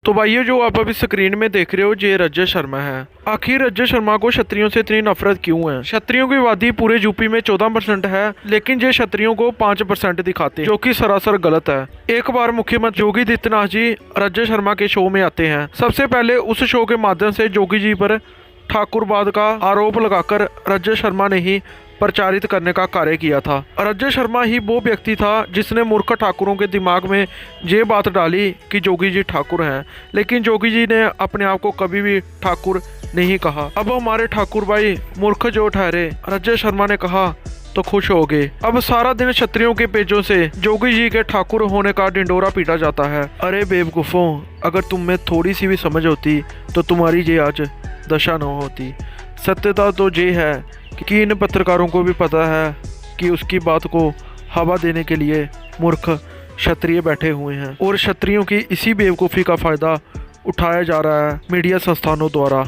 तो भाइयों, जो आप अभी स्क्रीन में देख रहे हो ये रजत शर्मा है। आखिर रजत शर्मा को क्षत्रियों से इतनी नफरत क्यों है? क्षत्रियों की आबादी पूरे यूपी में 14% है, लेकिन ये क्षत्रियों को 5% दिखाते हैं, जो कि सरासर गलत है। एक बार मुख्यमंत्री योगी आदित्यनाथ जी रजत शर्मा के शो में आते हैं। सबसे पहले उस शो के माध्यम से योगी जी पर ठाकुरवाद का आरोप लगाकर रजत शर्मा ने ही प्रचारित करने का कार्य किया था। रजत शर्मा ही वो व्यक्ति था जिसने मूर्ख ठाकुरों के दिमाग में ये बात डाली कि जोगी जी ठाकुर हैं, लेकिन जोगी जी ने अपने आप को कभी भी ठाकुर नहीं कहा। अब हमारे ठाकुर भाई मूर्ख जो ठहरे, रजत शर्मा ने कहा तो खुश हो गए। अब सारा दिन क्षत्रियों के पेजों से जोगी जी के ठाकुर होने का ढिंडोरा पीटा जाता है। अरे बेवकूफ़ों, अगर तुम में थोड़ी सी भी समझ होती तो तुम्हारी ये आज दशा न होती। सत्यता तो ये है कि इन पत्रकारों को भी पता है कि उसकी बात को हवा देने के लिए मूर्ख क्षत्रिय बैठे हुए हैं, और क्षत्रियों की इसी बेवकूफ़ी का फ़ायदा उठाया जा रहा है मीडिया संस्थानों द्वारा।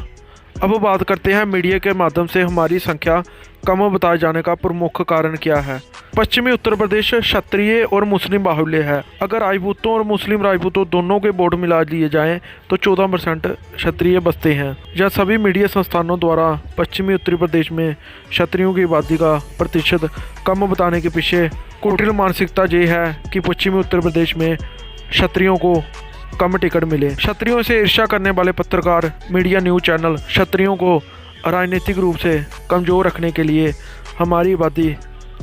अब बात करते हैं मीडिया के माध्यम से हमारी संख्या कम बताए जाने का प्रमुख कारण क्या है। पश्चिमी उत्तर प्रदेश क्षत्रिय और मुस्लिम बाहुल्य है। अगर राजपूतों और मुस्लिम राजपूतों दोनों के वोट मिला लिए जाएं तो 14% क्षत्रिय बसते हैं। यह सभी मीडिया संस्थानों द्वारा पश्चिमी उत्तर प्रदेश में क्षत्रियों की आबादी का प्रतिशत कम बताने के पीछे कुटिल मानसिकता ये है कि पश्चिमी उत्तर प्रदेश में क्षत्रियों को कम टिकट मिले। क्षत्रियों से ईर्ष्या करने वाले पत्रकार, मीडिया, न्यूज़ चैनल क्षत्रियों को राजनीतिक रूप से कमज़ोर रखने के लिए हमारी आबादी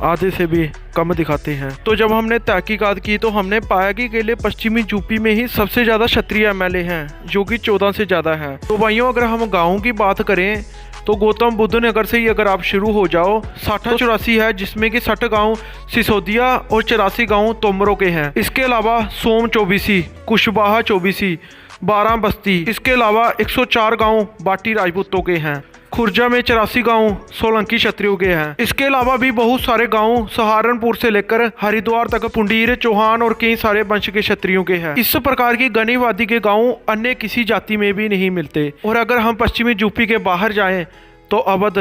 आधे से भी कम दिखाते हैं। तो जब हमने तहकीकात की तो हमने पाया कि अकेले पश्चिमी यूपी में ही सबसे ज़्यादा क्षत्रिय एमएलए हैं, जो कि 14 से ज़्यादा है। तो भाइयों, अगर हम गाँव की बात करें तो गौतम बुद्ध नगर से ही अगर आप शुरू हो जाओ, 60-84 है, जिसमें कि 60 गांव सिसोदिया और 84 गांव तोमरों के हैं। इसके अलावा सोम 24, कुशवाहा 24, 12 बस्ती, इसके अलावा 104 गांव बाटी राजपूतों के हैं। खुर्जा में 84 गांव सोलंकी क्षत्रियों के हैं। इसके अलावा भी बहुत सारे गांव सहारनपुर से लेकर हरिद्वार तक पुंडीर, चौहान और कई सारे वंश के क्षत्रियों के हैं। इस प्रकार की घनी आबादी के गांव अन्य किसी जाति में भी नहीं मिलते। और अगर हम पश्चिमी यूपी के बाहर जाएं तो अवध,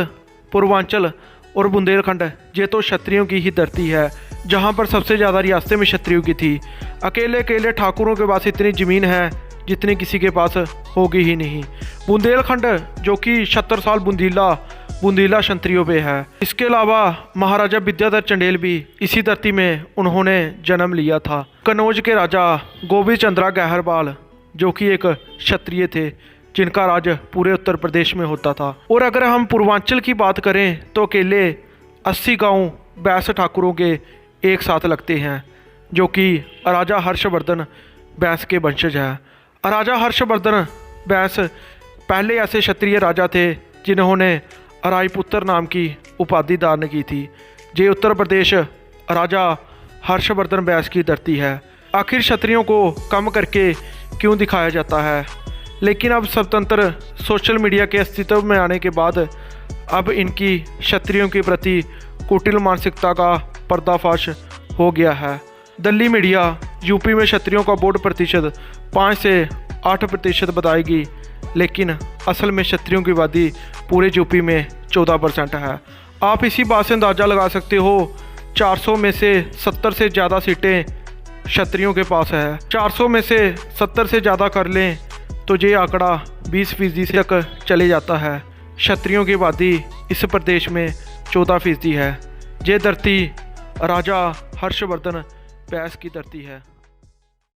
पूर्वांचल और बुंदेलखंड ये तो क्षत्रियों की ही धरती है, जहाँ पर सबसे ज़्यादा रियासतें में क्षत्रियों की थी। अकेले अकेले ठाकुरों के पास इतनी ज़मीन है जितनी किसी के पास होगी ही नहीं। बुंदेलखंड जो कि 70 साल बुंदीला क्षत्रियों पे है। इसके अलावा महाराजा विद्याधर चंदेल भी इसी धरती में उन्होंने जन्म लिया था। कन्नौज के राजा गोविंद चंद्रा गहरवाल जो कि एक क्षत्रिय थे, जिनका राज पूरे उत्तर प्रदेश में होता था। और अगर हम पूर्वांचल की बात करें तो अकेले 80 गांव बैस ठाकुरों के एक साथ लगते हैं, जो कि राजा हर्षवर्धन बैस के वंशज है। राजा हर्षवर्धन बैस पहले ऐसे क्षत्रिय राजा थे जिन्होंने राजपुत्र नाम की उपाधि धारण की थी। ये उत्तर प्रदेश राजा हर्षवर्धन बैस की धरती है। आखिर क्षत्रियों को कम करके क्यों दिखाया जाता है? लेकिन अब स्वतंत्र सोशल मीडिया के अस्तित्व में आने के बाद अब इनकी क्षत्रियों के प्रति कुटिल मानसिकता का पर्दाफाश हो गया है। दिल्ली मीडिया यूपी में क्षत्रियों का वोट प्रतिशत 5 से 8% बताएगी, लेकिन असल में क्षत्रियों की आबादी पूरे यूपी में 14% है। आप इसी बात से अंदाज़ा लगा सकते हो, 400 में से 70 से ज़्यादा सीटें क्षत्रियों के पास है। 400 में से 70 से ज़्यादा कर लें तो ये आंकड़ा 20% तक चले जाता है। क्षत्रियों की आबादी इस प्रदेश में 14% है। ये धरती राजा हर्षवर्धन बैस की धरती है।